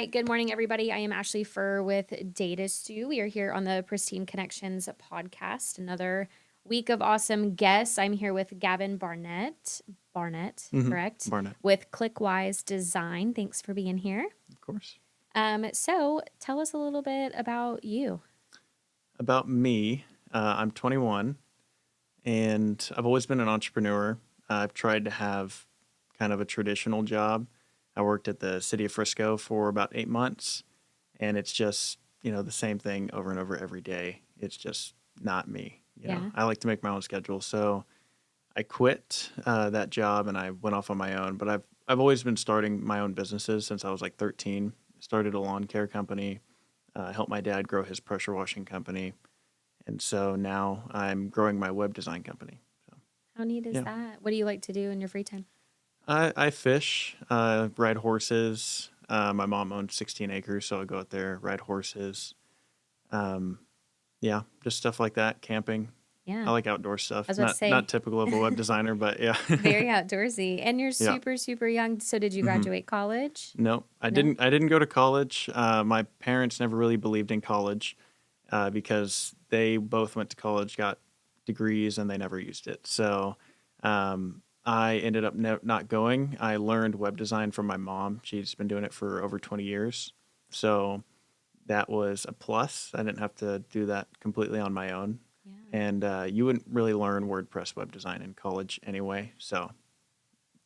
right. Good morning, everybody. I am Ashley Furr with Data Stew. We are here on the Pristine Connections Podcast. Another week of awesome guests. I'm here with Gavin Barnett. Barnett, correct? Barnett, With Clickwise Design. Thanks for being here. of course. So tell us a little bit about you. About me, I'm 21, and I've always been an entrepreneur. I've tried to have kind of a traditional job. I worked at the city of Frisco for about 8 months, and it's just, the same thing over and over every day. It's just not me. Yeah. I like to make my own schedule. So I quit that job and I went off on my own. But I've always been starting my own businesses since I was like 13. Started a lawn care company, helped my dad grow his pressure washing company. And so now I'm growing my web design company. So, How neat is yeah. that? What do you like to do in your free time? I fish, ride horses. My mom owns 16 acres, so I go out there, ride horses. Yeah, just stuff like that, camping. Yeah. I like outdoor stuff. I was about to say, Not typical of a web designer, but yeah. very outdoorsy. And you're Yeah. super, super young. So did you graduate college? No, I No? didn't go to college. My parents never really believed in college because they both went to college, got degrees, and they never used it. So I ended up not going. I learned web design from my mom. She's been doing it for over 20 years. So that was a plus. I didn't have to do that completely on my own. Yeah. And you wouldn't really learn WordPress web design in college anyway. So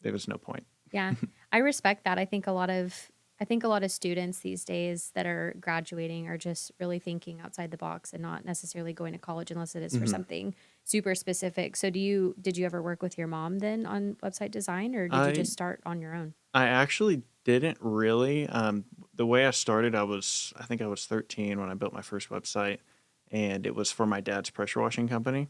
there was no point. Yeah, I respect that. I think a lot of students these days that are graduating are just really thinking outside the box and not necessarily going to college unless it is for something super specific. So did you ever work with your mom then on website design, or did you just start on your own? I actually didn't really. The way I started, I think I was 13 when I built my first website, and it was for my dad's pressure washing company.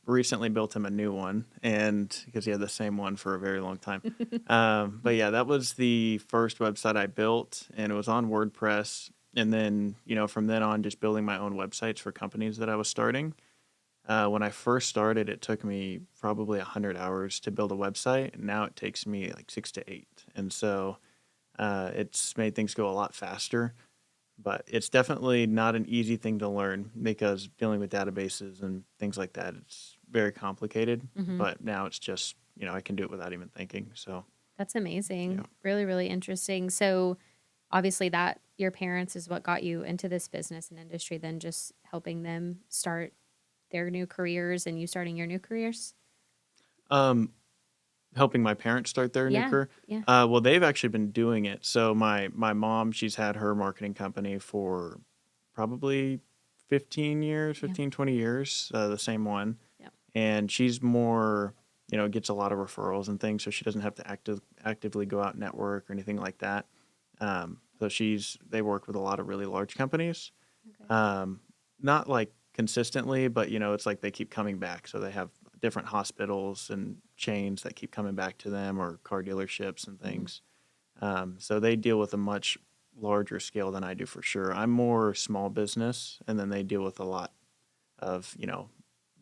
Recently built him a new one, and because he had the same one for a very long time. But yeah, that was the first website I built, and it was on WordPress. And then, from then on, just building my own websites for companies that I was starting. When I first started, it took me probably 100 hours to build a website. And now it takes me like 6 to 8. And so it's made things go a lot faster. But it's definitely not an easy thing to learn because dealing with databases and things like that, it's very complicated. But now it's just, I can do it without even thinking. So That's amazing. Yeah. Really, really interesting. So obviously that your parents is what got you into this business and industry, then just helping them start their new careers and you starting your new careers? Helping my parents start their new career. Yeah. Well, they've actually been doing it. So my mom, she's had her marketing company for probably 15 years, 20 years, the same one. Yeah. And she's more, gets a lot of referrals and things, so she doesn't have to actively go out and network or anything like that. So they work with a lot of really large companies. Okay. Not like consistently, but it's like they keep coming back. So they have different hospitals and chains that keep coming back to them, or car dealerships and things. So they deal with a much larger scale than I do for sure. I'm more small business, and then they deal with a lot of,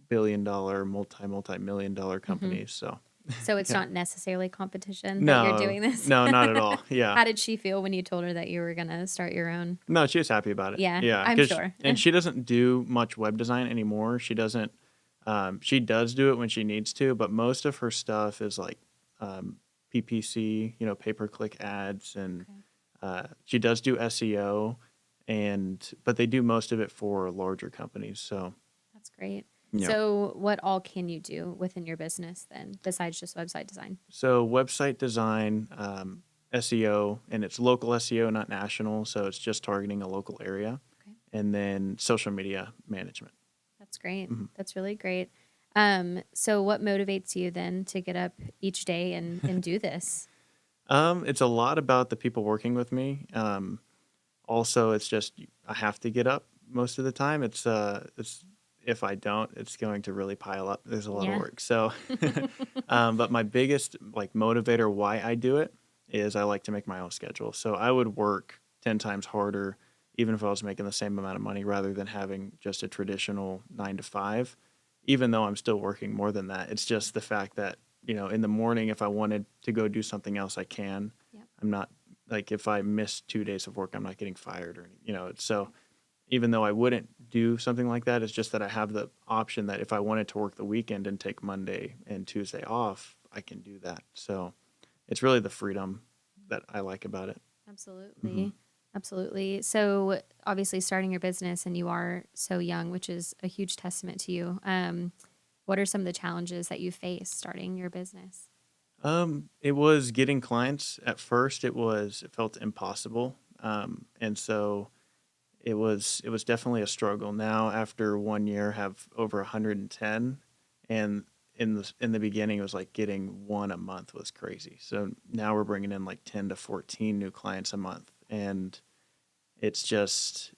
billion-dollar, multi-million-dollar companies. So It's yeah. not necessarily competition that you're doing this? No, not at all. Yeah. How did she feel when you told her that you were going to start your own? No, she was happy about it. Yeah, Yeah, I'm sure. And she doesn't do much web design anymore. She doesn't. She does do it when she needs to, but most of her stuff is like PPC, pay-per-click ads, and she does do SEO, but they do most of it for larger companies. So That's great. yeah. So what all can you do within your business then, besides just website design? So website design, SEO, and it's local SEO, not national. So it's just targeting a local area. Okay. And then social media management. That's great. That's really great. So what motivates you then to get up each day and do this? It's a lot about the people working with me. Also, it's just I have to get up most of the time. It's if I don't, it's going to really pile up. There's a lot of work. So, but my biggest motivator why I do it is I like to make my own schedule. So I would work 10 times harder even if I was making the same amount of money rather than having just a traditional 9 to 5. Even though I'm still working more than that, it's just the fact that in the morning, if I wanted to go do something else, I can. Yep. I'm not like if I miss 2 days of work, I'm not getting fired or, so even though I wouldn't do something like that, it's just that I have the option that if I wanted to work the weekend and take Monday and Tuesday off, I can do that. So it's really the freedom that I like about it. Absolutely. Absolutely. So obviously starting your business and you are so young, which is a huge testament to you. What are some of the challenges that you face starting your business? It was getting clients. At first, it felt impossible. And so it was definitely a struggle. Now, after 1 year, have over 110, and in the beginning, it was like getting one a month was crazy. So now we're bringing in like 10 to 14 new clients a month, and it's just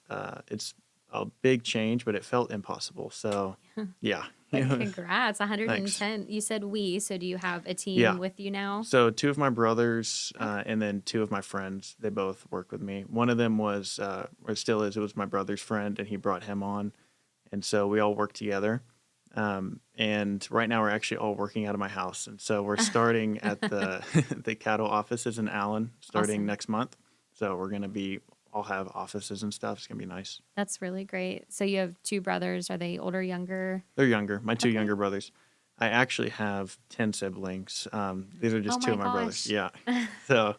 it's a big change, but it felt impossible. So yeah, But congrats, thanks. 110. You said so do you have a team Yeah. with you now? So two of my brothers Okay. and then two of my friends, they both work with me. One of them was, or still is, it was my brother's friend, and he brought him on. And so we all work together. And right now we're actually all working out of my house. And so we're starting at the the cattle offices in Allen starting Awesome. next month. So we're going to be all have offices and stuff. It's going to be nice. That's really great. So you have two brothers. Are they older, younger? They're younger. My two Okay. younger brothers. I actually have 10 siblings. These are Oh just two my of my brothers. gosh. Yeah. So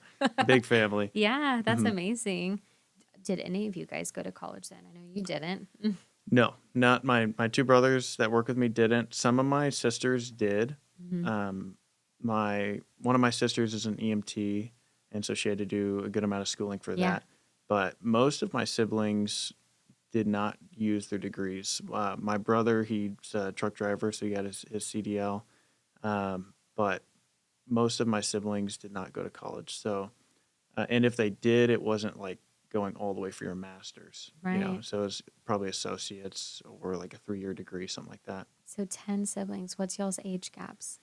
big family. Yeah, that's hmm amazing. Did any of you guys go to college then? I know you didn't. No, not my two brothers that work with me didn't. Some of my sisters did. Mm-hmm. Um, my one of my sisters is an EMT, and so she had to do a good amount of schooling for Yeah. that. But most of my siblings did not use their degrees. My brother, he's a truck driver, so he got his CDL. But most of my siblings did not go to college. So, and if they did, it wasn't like going all the way for your master's, Right. So it's probably associates or like a 3 year degree, something like that. So 10 siblings. What's y'all's age gaps?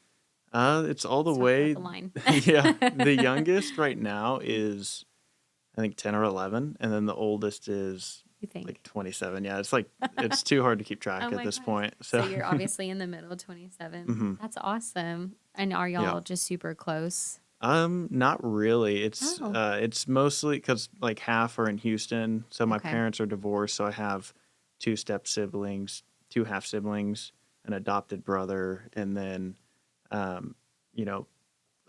It's all the Let's talk about way, the line. yeah. The youngest right now is, I think, 10 or 11, and then the oldest is You like think? 27. Yeah, it's like it's too hard to keep Oh track at my this gosh. point. So So, you're obviously in the middle, 27. hmm That's awesome. And are yeah. y'all just super close? Not really. Oh, It's mostly because like half are in Houston. So my okay. parents are divorced. So I have two step siblings, two half siblings, an adopted brother, and then, um, you know,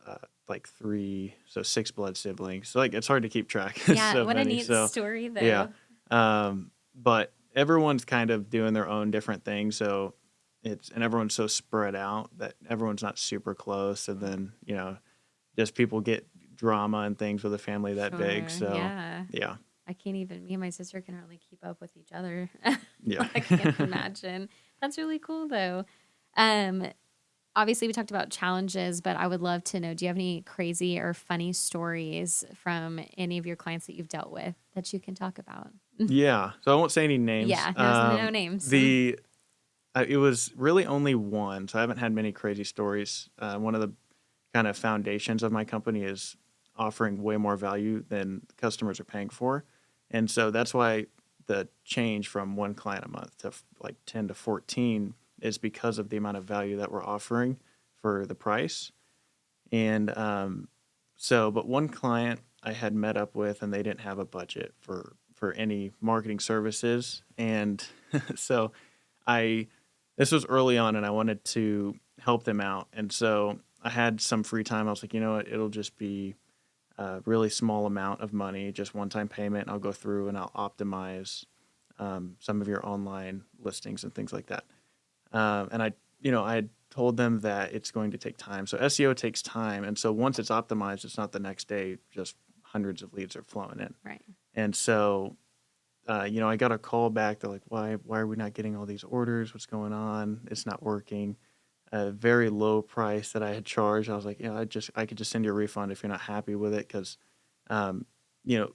uh, like three, so six blood siblings. So like it's hard to keep track. Yeah, So what a many. neat So story yeah, though. but everyone's kind of doing their own different thing. So and everyone's so spread out that everyone's not super close. And then just people get drama and things with a family that big. Sure. So, Yeah. yeah, I can't even, me and my sister can hardly keep up with each other. yeah. I can't imagine. That's really cool though. Um, Obviously we talked about challenges, but I would love to know, do you have any crazy or funny stories from any of your clients that you've dealt with that you can talk about? Yeah. So I won't say any names. Yeah, no names. It was really only one, so I haven't had many crazy stories. One of the kind of foundations of my company is offering way more value than customers are paying for, and so that's why the change from one client a month to like 10 to 14 is because of the amount of value that we're offering for the price. And but one client I had met up with, and they didn't have a budget for any marketing services, and so I this was early on, and I wanted to help them out, and so I had some free time. I was like, you know what, it'll just be a really small amount of money, just one time payment. I'll go through and I'll optimize some of your online listings and things like that. And I had told them that it's going to take time. So SEO takes time, and so once it's optimized, it's not the next day. Just hundreds of leads are flowing in, Right. and so I got a call back. They're like, why are we not getting all these orders? What's going on? It's not working. A very low price that I had charged. I was like, I could just send you a refund if you're not happy with it, because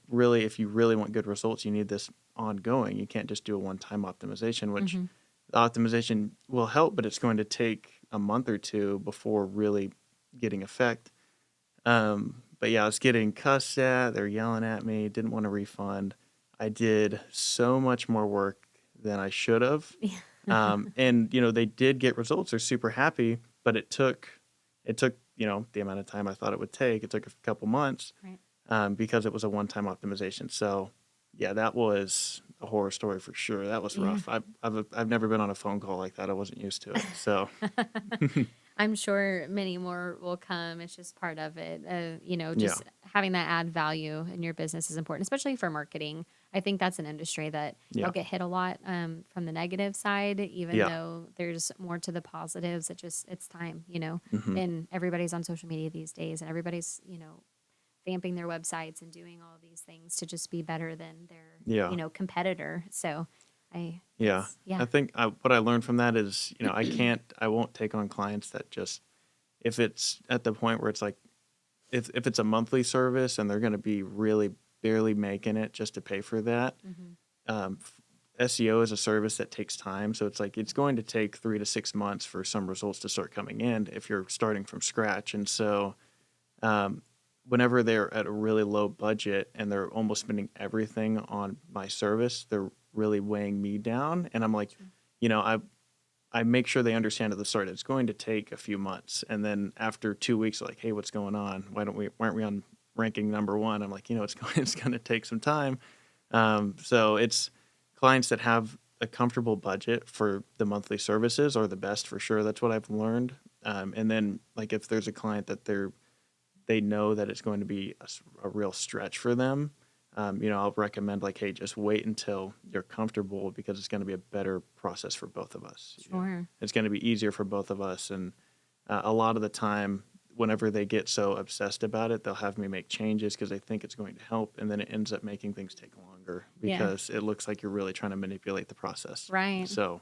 really, if you really want good results, you need this ongoing. You can't just do a one-time optimization, which Mm-hmm. the optimization will help, but it's going to take a month or two before really getting effect. But yeah, I was getting cussed at. They're yelling at me. Didn't want a refund. I did so much more work than I should have. Yeah. And they did get results. They're super happy, but it took the amount of time I thought it would take. It took a couple months. Right. because it was a one-time optimization. So yeah, that was a horror story for sure. That was Yeah. rough. I've never been on a phone call like that. I wasn't used to it. So I'm sure many more will come. It's just part of it. yeah, Just having that add value in your business is important, especially for marketing. I think that's an industry that yeah, they'll get hit a lot from the negative side, even yeah. though there's more to the positives. It's time, Hmm. and everybody's on social media these days, and everybody's, vamping their websites and doing all these things to just be better than their, Yeah, competitor. So yeah. yeah. I think what I learned from that is, I won't take on clients that just, if it's at the point where it's like, if it's a monthly service and they're going to be really barely making it just to pay for that. Hmm. um, SEO is a service that takes time. So it's like it's going to take 3 to 6 months for some results to start coming in if you're starting from scratch. And so um, whenever they're at a really low budget and they're almost spending everything on my service, they're really weighing me down. And I'm like, Sure. you know, I make sure they understand at the start it's going to take a few months. And then after 2 weeks, like, hey, what's going on? Why aren't we on ranking number one? I'm like, it's going to take some time. So it's clients that have a comfortable budget for the monthly services are the best for sure. That's what I've learned. And then like if there's a client that they know that it's going to be a real stretch for them, I'll recommend like, hey, just wait until you're comfortable because it's going to be a better process for both of us. Sure. It's going to be easier for both of us. And a lot of the time, whenever they get so obsessed about it, they'll have me make changes because they think it's going to help. And then it ends up making things take longer Yeah. because it looks like you're really trying to manipulate the process. Right. So,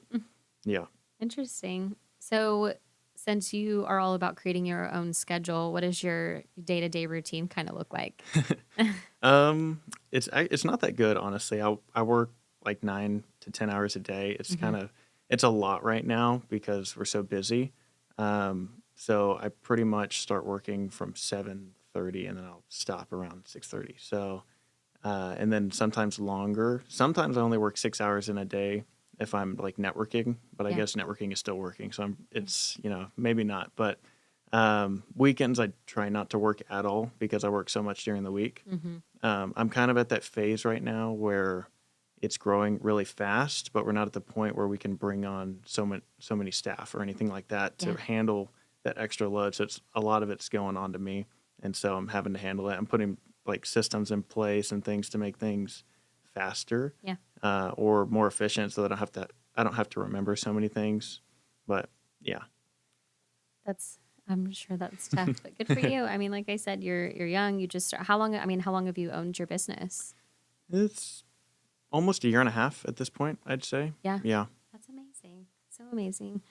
yeah. Interesting. So, since you are all about creating your own schedule, what does your day-to-day routine kind of look like? It's not that good, honestly. I work like 9 to 10 hours a day. Hmm. It's a lot right now because we're so busy. So I pretty much start working from 7:30 and then I'll stop around 6:30. So and then sometimes longer. Sometimes I only work 6 hours in a day if I'm like networking, but I Yeah. guess networking is still working. So Yeah. it's, maybe not, but weekends I try not to work at all because I work so much during the week. Hmm. I'm kind of at that phase right now where it's growing really fast, but we're not at the point where we can bring on so many staff or anything like that to Yeah. handle that extra load. So it's a lot of it's going on to me, and so I'm having to handle it. I'm putting like systems in place and things to make things faster Yeah. or more efficient, so that I don't have to remember so many things. But yeah, I'm sure that's tough, but good for you. I mean, like I said, you're young. You just how long have you owned your business? it's almost a year and a half at this point, I'd say. Yeah. Yeah. That's amazing. So amazing.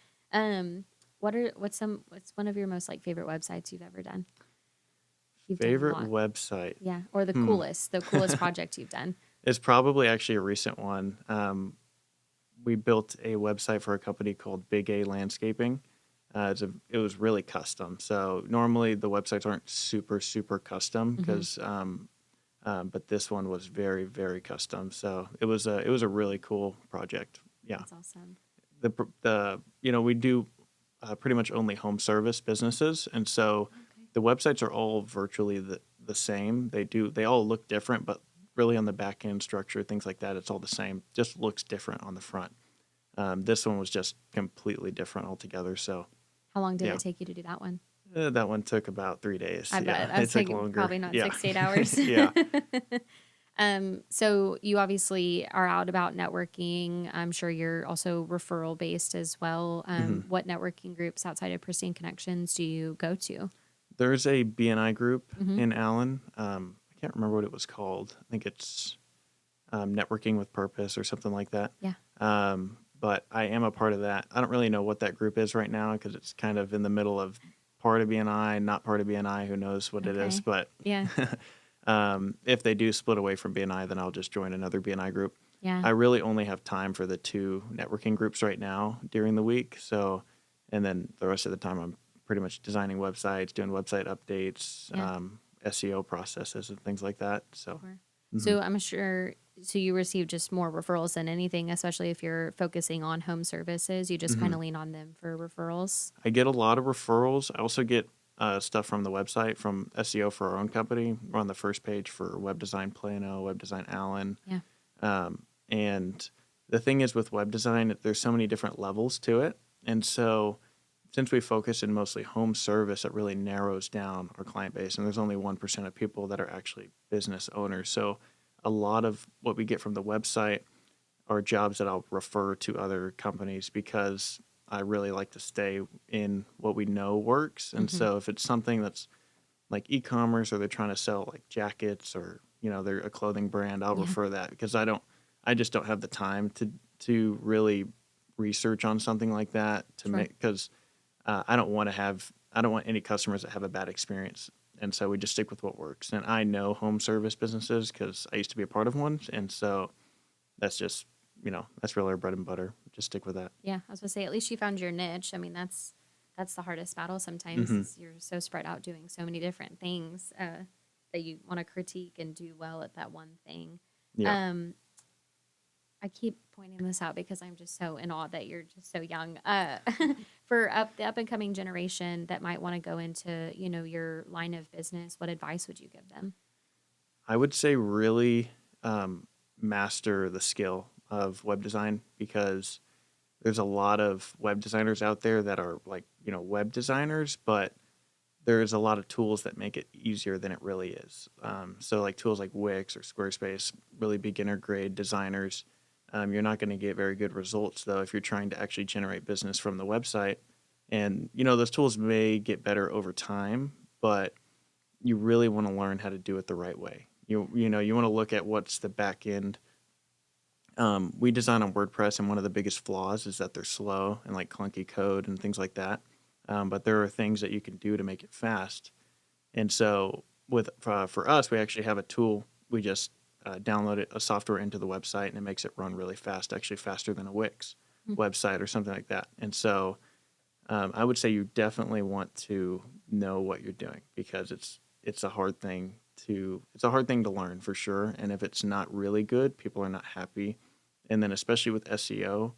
What's one of your most like favorite websites you've ever done? You've done a Favorite lot. website. Yeah. Or Hmm. the coolest project you've done. It's probably actually a recent one. We built a website for a company called Big A Landscaping. It was really custom. So normally the websites aren't super custom Hmm. because, but this one was very very custom. So it was a really cool project. Yeah. That's awesome. We do pretty much only home service businesses, and so Okay. the websites are all virtually the same. They all look different, but really on the back end structure, things like that, it's all the same. Just looks different on the front. This one was just completely different altogether. So How long did yeah, it take you to do that one? that one took about 3 days. I Yeah, bet. I it was took thinking longer. probably not Yeah, 6 to 8 hours. yeah. So you obviously are out about networking. I'm sure you're also referral based as well. Hmm. What networking groups outside of Pristine Connections do you go to? There's a BNI group Hmm. in Allen. I can't remember what it was called. I think it's Networking with Purpose or something like that. Yeah. But I am a part of that. I don't really know what that group is right now because it's kind of in the middle of part of BNI, not part of BNI. Who knows what it is? Okay. But Yeah. if they do split away from BNI, then I'll just join another BNI group. Yeah. I really only have time for the two networking groups right now during the week. So, and then the rest of the time, I'm pretty much designing websites, doing website updates, Yeah. SEO processes, and things like that. So, Sure. mhm. So I'm sure, so you receive just more referrals than anything, especially if you're focusing on home services. You just kind Mhm. of lean on them for referrals. I get a lot of referrals. I also get stuff from the website, from SEO for our own company. We're on the first page for Web Design Plano, Web Design Allen. Yeah. And the thing is with web design, there's so many different levels to it. And so since we focus in mostly home service, it really narrows down our client base. And there's only 1% of people that are actually business owners. So a lot of what we get from the website are jobs that I'll refer to other companies because I really like to stay in what we know works. And Mm-hmm. so if it's something that's like e-commerce or they're trying to sell like jackets or, they're a clothing brand, I'll Yeah. refer that because I just don't have the time to really research on something like that to Sure. make, because I don't want any customers that have a bad experience. And so we just stick with what works. And I know home service businesses because I used to be a part of one. And so that's just, that's really our bread and butter. Just stick with that. Yeah. I was gonna say, at least you found your niche. I mean, that's the hardest battle sometimes Hmm. is you're so spread out doing so many different things that you want to critique and do well at that one thing. Yeah. Um, I keep pointing this out because I'm just so in awe that you're just so young. For the up and coming generation that might want to go into, your line of business, what advice would you give them? I would say really master the skill of web design because there's a lot of web designers out there that are like, web designers, but there's a lot of tools that make it easier than it really is. So like tools like Wix or Squarespace, really beginner grade designers. You're not going to get very good results though if you're trying to actually generate business from the website. And those tools may get better over time, but you really want to learn how to do it the right way. You want to look at what's the back end. We design on WordPress, and one of the biggest flaws is that they're slow and like clunky code and things like that. But there are things that you can do to make it fast. And so for us, we actually have a tool. We just download a software into the website, and it makes it run really fast, actually faster than a Wix website or something like that. And so I would say you definitely want to know what you're doing because it's a hard thing to learn for sure. And if it's not really good, people are not happy. And then especially with SEO,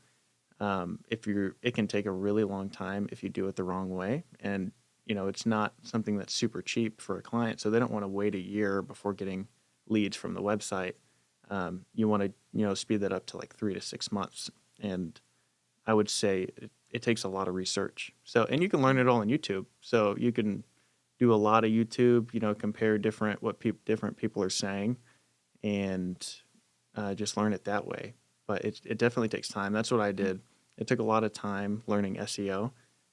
it can take a really long time if you do it the wrong way. And it's not something that's super cheap for a client, so they don't want to wait a year before getting leads from the website. You want to speed that up to like 3 to 6 months. And I would say it takes a lot of research. So, and you can learn it all on YouTube. So you can do a lot of YouTube, compare different people are saying, and just learn it that way. But it definitely takes time. That's what I did. It took a lot of time learning SEO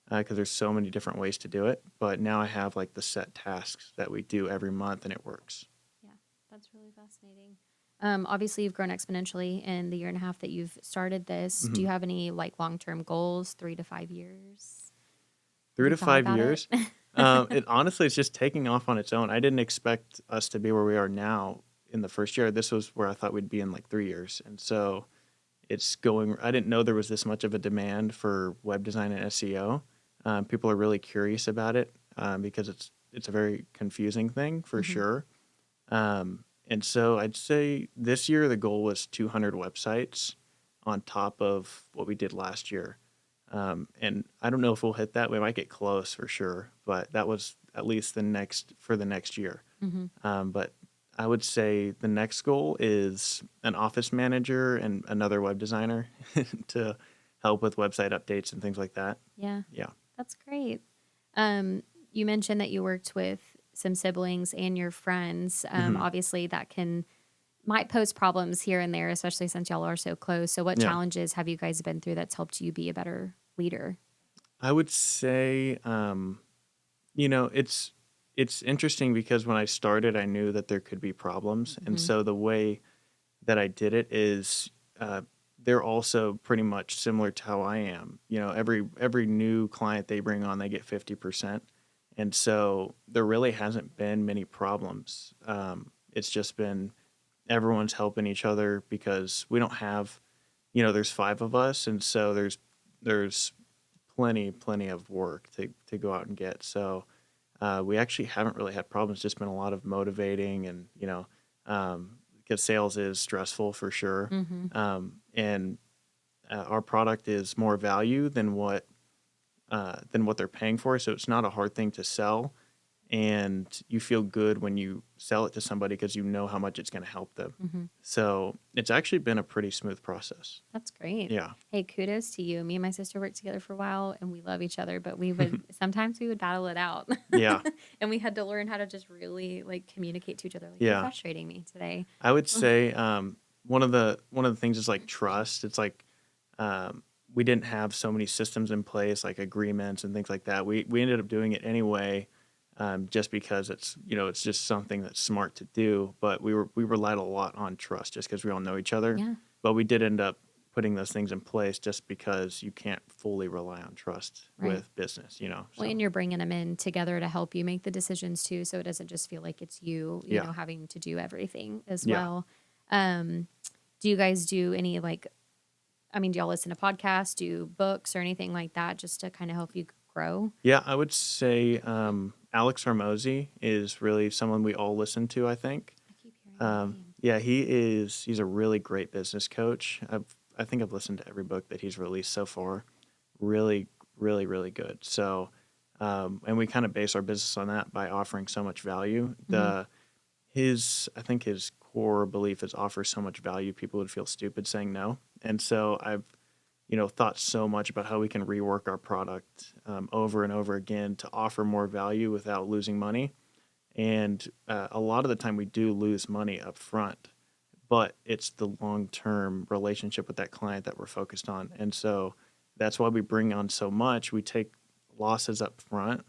because there's so many different ways to do it. But now I have like the set tasks that we do every month, and it works. Yeah, that's really fascinating. Obviously, you've grown exponentially in the year and a half that you've started this. Do you have any like long-term goals, 3 to 5 years? Have 3 you to thought 5 about it? years. It honestly, it's just taking off on its own. I didn't expect us to be where we are now in the first year. This was where I thought we'd be in like 3 years. And so it's going, I didn't know there was this much of a demand for web design and SEO. People are really curious about it because it's a very confusing thing for sure. And so I'd say this year the goal was 200 websites on top of what we did last year. And I don't know if we'll hit that. We might get close for sure, but that was at least the next year. But I would say the next goal is an office manager and another web designer to help with website updates and things like that. Yeah, Yeah. that's great. You mentioned that you worked with some siblings and your friends. Obviously, that might pose problems here and there, especially since y'all are so close. So, what Yeah. challenges have you guys been through that's helped you be a better leader? I would say, it's interesting because when I started, I knew that there could be problems, and so the way that I did it is they're also pretty much similar to how I am. Every new client they bring on, they get 50%, and so there really hasn't been many problems. It's just been everyone's helping each other because we don't have, there's 5 of us, and so there's plenty of work to go out and get. So we actually haven't really had problems. Just been a lot of motivating and, because sales is stressful for sure. And our product is more value than what they're paying for. So it's not a hard thing to sell. and you feel good when you sell it to somebody because you know how much it's going to help them. Mm-hmm. So it's actually been a pretty smooth process. That's great. Yeah. Hey, kudos to you. Me and my sister worked together for a while and we love each other, but sometimes we would battle it out. Yeah. And we had to learn how to just really like communicate to each other. Like, you're Yeah. frustrating me today. I would say one of the things is like trust. It's like we didn't have so many systems in place, like agreements and things like that. We ended up doing it anyway, just because it's just something that's smart to do. But we relied a lot on trust, just because we all know each other. Yeah. But we did end up putting those things in place, just because you can't fully rely on trust Right. with business. Well, So and you're bringing them in together to help you make the decisions too, so it doesn't just feel like it's you Yeah. know, having to do everything as Yeah. well. Do you guys do any do y'all listen to podcasts, do books or anything like that just to kind of help you grow? Yeah, I would say Alex Hormozy is really someone we all listen to, I think. I keep hearing that name. Yeah, he's a really great business coach. I think I've listened to every book that he's released so far. Really, really, really good. So, and we kind of base our business on that by offering so much value. Mm-hmm. I think his core belief is offer so much value, people would feel stupid saying no. And so I've, thought so much about how we can rework our product over and over again to offer more value without losing money. And a lot of the time we do lose money up front, but it's the long-term relationship with that client that we're focused on. And so that's why we bring on so much. We take losses up front,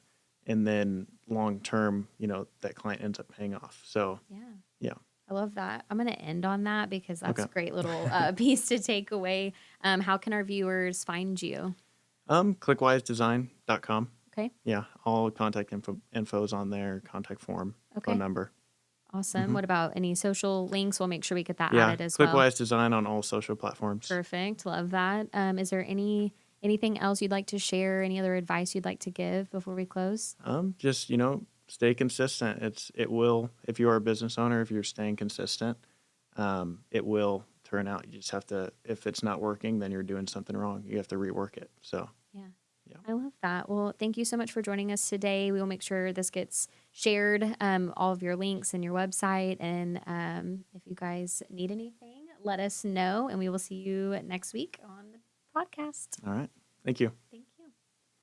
and then long-term, that client ends up paying off. So, yeah. I love that. I'm going to end on that because that's Okay. a great little piece to take away. How can our viewers find you? Clickwisedesign.com. Okay. Yeah, all contact info is on there, contact form, Okay. phone number. Awesome. What about any social links? We'll make sure we get that Yeah, added as well. Clickwise Design on all social platforms. Perfect. Love that. Is there anything else you'd like to share? Any other advice you'd like to give before we close? Just, stay consistent. It will, if you are a business owner, if you're staying consistent, it will turn out. You just have to, if it's not working, then you're doing something wrong. You have to rework it. So, Yeah. yeah. I love that. Well, thank you so much for joining us today. We will make sure this gets shared, all of your links and your website. And if you guys need anything, let us know, and we will see you next week on the podcast. All right. Thank you.